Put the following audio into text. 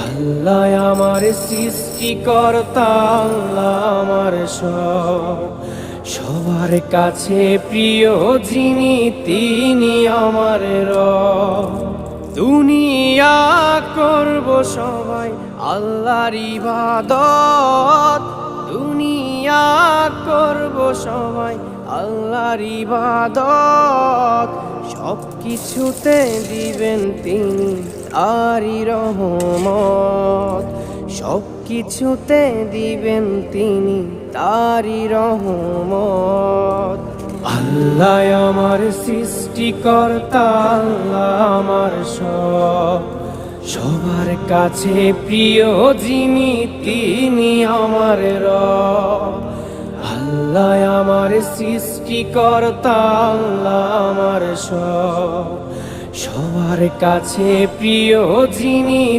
আল্লাহ আমার সৃষ্টিকর্তা, আল্লাহ আমার সব, সবার কাছে প্রিয় যিনি তিনি আমার রব। দুনিয়া করব সবাই আল্লাহর ইবাদত, দুনিয়া করব সবাই আল্লাহর ইবাদত, সব কিছুতে দিবেন তিনি তারই রহমত, সব কিছুতে দিবেন তিনি তারই রহমত। আল্লাহ আমার সৃষ্টিকর্তা, আল্লাহ আমার সব, সবার কাছে প্রিয় যিনি তিনি আমার রব। আল্লাহ আমার সৃষ্টিকর্তা, আল্লাহ আমার সব, সবার কাছে প্রিয় যিনি